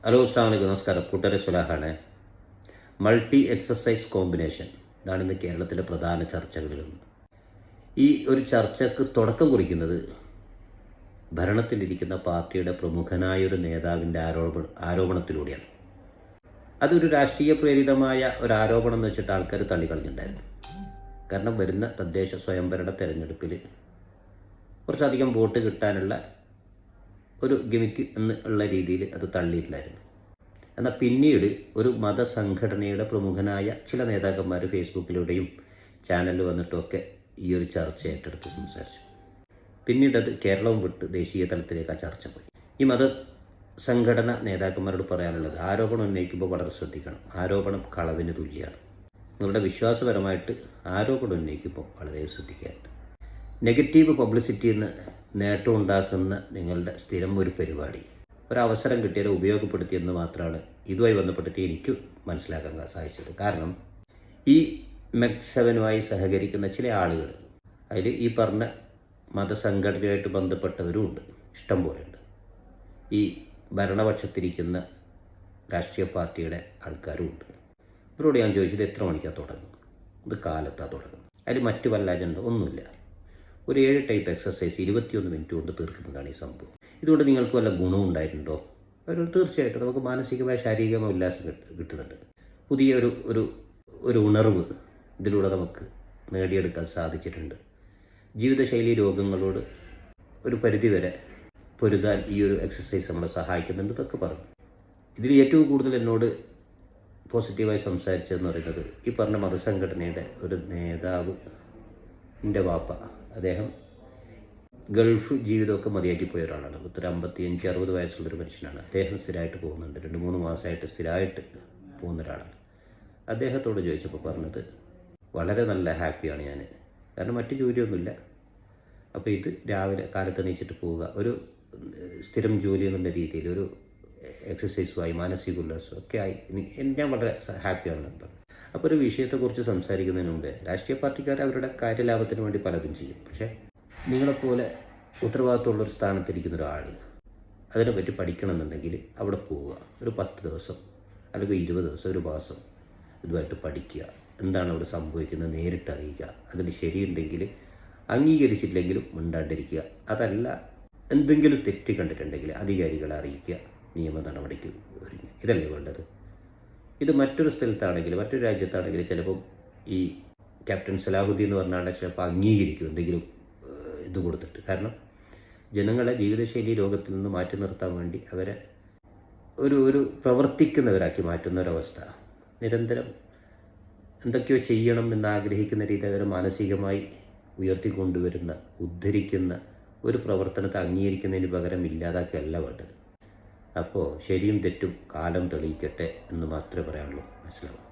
Hello, അസ്സലാമു അലൈക്കും. നമസ്കാരം. കൂട്ടുകാരെ, സുലാഹാണ്. മൾട്ടി എക്സസൈസ് കോമ്പിനേഷൻ ഇതാണ് ഇന്ന് കേരളത്തിലെ പ്രധാന ചർച്ചകളിലൊന്ന്. ഈ ഒരു ചർച്ചയ്ക്ക് തുടക്കം കുറിക്കുന്നത് ഭരണത്തിലിരിക്കുന്ന പാർട്ടിയുടെ പ്രമുഖനായൊരു നേതാവിൻ്റെ ആരോപണത്തിലൂടെയാണ്. അതൊരു രാഷ്ട്രീയ പ്രേരിതമായ ഒരു ആരോപണം എന്ന് വെച്ചിട്ട് ആൾക്കാർ തള്ളിക്കളഞ്ഞിട്ടുണ്ടായിരുന്നു. കാരണം വരുന്ന തദ്ദേശ സ്വയംഭരണ തെരഞ്ഞെടുപ്പിൽ കുറച്ചധികം വോട്ട് കിട്ടാനുള്ള ഒരു ഗിമിക്ക് എന്നുള്ള രീതിയിൽ അത് തള്ളിയിട്ടില്ലായിരുന്നു. എന്നാൽ പിന്നീട് ഒരു മതസംഘടനയുടെ പ്രമുഖനായ ചില നേതാക്കന്മാർ ഫേസ്ബുക്കിലൂടെയും ചാനലിൽ വന്നിട്ടുമൊക്കെ ഈ ഒരു ചർച്ച ഏറ്റെടുത്ത് സംസാരിച്ചു. പിന്നീട് അത് കേരളവും വിട്ട് ദേശീയ തലത്തിലേക്ക് ആ ചർച്ച പോയി. ഈ മതസംഘടന നേതാക്കന്മാരോട് പറയാനുള്ളത്, ആരോപണം ഉന്നയിക്കുമ്പോൾ വളരെ ശ്രദ്ധിക്കണം. ആരോപണം കളവിന് തുല്യമാണ്. നിങ്ങളുടെ വിശ്വാസപരമായിട്ട് ആരോപണം ഉന്നയിക്കുമ്പോൾ വളരെ ശ്രദ്ധിക്കാറുണ്ട്. നെഗറ്റീവ് പബ്ലിസിറ്റിന്ന് നേട്ടം ഉണ്ടാക്കുന്ന നിങ്ങളുടെ സ്ഥിരം ഒരു പരിപാടി ഒരവസരം കിട്ടിയാൽ ഉപയോഗപ്പെടുത്തിയെന്ന് മാത്രമാണ് ഇതുമായി ബന്ധപ്പെട്ടിട്ട് എനിക്ക് മനസ്സിലാക്കാൻ സാധിച്ചത്. കാരണം ഈ MEG7 സഹകരിക്കുന്ന ചില ആളുകൾ, അതിൽ ഈ പറഞ്ഞ മതസംഘടനയായിട്ട് ബന്ധപ്പെട്ടവരും ഉണ്ട്, ഇഷ്ടം പോലെയുണ്ട്. ഈ ഭരണപക്ഷത്തിരിക്കുന്ന രാഷ്ട്രീയ പാർട്ടിയുടെ ആൾക്കാരും ഉണ്ട്. ഇവരോട് ഞാൻ ചോദിച്ചത് എത്ര മണിക്കാണ് തുടങ്ങുന്നത്, ഇത് കാലത്താണ് തുടങ്ങുന്നത്, അതിൽ മറ്റു വല്ല അജണ്ട ഒന്നുമില്ല. ഒരു 7 ടൈപ്പ് എക്സസൈസ് 21 മിനിറ്റ് കൊണ്ട് തീർക്കുന്നതാണ് ഈ സംഭവം. ഇതുകൊണ്ട് നിങ്ങൾക്ക് വല്ല ഗുണവും ഉണ്ടായിട്ടുണ്ടോ? തീർച്ചയായിട്ടും നമുക്ക് മാനസികമായ ശാരീരികമായ ഉല്ലാസം കിട്ടുന്നുണ്ട്. പുതിയ ഒരു ഉണർവ് ഇതിലൂടെ നമുക്ക് നേടിയെടുക്കാൻ സാധിച്ചിട്ടുണ്ട്. ജീവിതശൈലി രോഗങ്ങളോട് ഒരു പരിധിവരെ പൊരുതാൻ ഈ ഒരു എക്സസൈസ് നമ്മളെ സഹായിക്കുന്നുണ്ട് എന്നൊക്കെ പറഞ്ഞു. ഇതിൽ ഏറ്റവും കൂടുതൽ എന്നോട് പോസിറ്റീവായി സംസാരിച്ചതെന്ന് പറയുന്നത് ഈ പറഞ്ഞ മതസംഘടനയുടെ ഒരു നേതാവിൻ്റെ വാപ്പ. അദ്ദേഹം ഗൾഫ് ജീവിതമൊക്കെ മതിയാക്കി പോയ ഒരാളാണ്. 55-60 വയസ്സുള്ളൊരു മനുഷ്യനാണ്. അദ്ദേഹം സ്ഥിരമായിട്ട് പോകുന്നുണ്ട്. 2-3 മാസമായിട്ട് സ്ഥിരമായിട്ട് പോകുന്ന ഒരാളാണ്. അദ്ദേഹത്തോട് ചോദിച്ചപ്പോൾ പറഞ്ഞത്, വളരെ നല്ല ഹാപ്പിയാണ് ഞാൻ, കാരണം മറ്റു ജോലിയൊന്നുമില്ല. അപ്പോൾ ഇത് രാവിലെ കാലത്ത് എണീച്ചിട്ട് പോവുക, ഒരു സ്ഥിരം ജോലി എന്നുള്ള രീതിയിൽ ഒരു എക്സസൈസുമായി മാനസിക ഉല്ലാസം ഒക്കെ ആയി ഞാൻ വളരെ ഹാപ്പിയാണെന്ന് പറഞ്ഞു. അപ്പോൾ ഒരു വിഷയത്തെക്കുറിച്ച് സംസാരിക്കുന്നതിന് മുമ്പേ രാഷ്ട്രീയ പാർട്ടിക്കാർ അവരുടെ കാര്യലാഭത്തിന് വേണ്ടി പലതും ചെയ്യും. പക്ഷേ നിങ്ങളെപ്പോലെ ഉത്തരവാദിത്തമുള്ളൊരു സ്ഥാനത്തിരിക്കുന്ന ഒരാൾ അതിനെപ്പറ്റി പഠിക്കണമെന്നുണ്ടെങ്കിൽ അവിടെ പോവുക. ഒരു 10 ദിവസം അല്ലെങ്കിൽ 20 ദിവസം, ഒരു മാസം ഇതുമായിട്ട് പഠിക്കുക. എന്താണ് അവിടെ സംഭവിക്കുന്നത് നേരിട്ട് അറിയുക. അതിന് ശരിയുണ്ടെങ്കിൽ അംഗീകരിച്ചില്ലെങ്കിലും മിണ്ടാണ്ടിരിക്കുക. അതല്ല, എന്തെങ്കിലും തെറ്റ് കണ്ടിട്ടുണ്ടെങ്കിൽ അധികാരികളെ അറിയിക്കുക, നിയമ നടപടിക്ക് ഒരുങ്ങുക. ഇതല്ലേ വേണ്ടത്. ഇത് മറ്റൊരു സ്ഥലത്താണെങ്കിൽ, മറ്റൊരു രാജ്യത്താണെങ്കിൽ ചിലപ്പം ഈ ക്യാപ്റ്റൻ സലാഹുദ്ദീൻ എന്ന് പറഞ്ഞാൽ ചിലപ്പോൾ അംഗീകരിക്കും എന്തെങ്കിലും ഇത് കൊടുത്തിട്ട്. കാരണം ജനങ്ങളെ ജീവിതശൈലി രോഗത്തിൽ നിന്ന് മാറ്റി നിർത്താൻ വേണ്ടി അവരെ ഒരു പ്രവർത്തിക്കുന്നവരാക്കി മാറ്റുന്ന ഒരവസ്ഥ, നിരന്തരം എന്തൊക്കെയോ ചെയ്യണം എന്നാഗ്രഹിക്കുന്ന രീതി അവരെ മാനസികമായി ഉയർത്തിക്കൊണ്ടുവരുന്ന, ഉദ്ധരിക്കുന്ന ഒരു പ്രവർത്തനത്തെ അംഗീകരിക്കുന്നതിന് പകരം ഇല്ലാതാക്കുകയല്ല വേണ്ടത്. അപ്പോൾ ശരിയും തെറ്റും കാലം തെളിയിക്കട്ടെ എന്ന് മാത്രമേ പറയാനുള്ളൂ. മനസ്സിലാവും.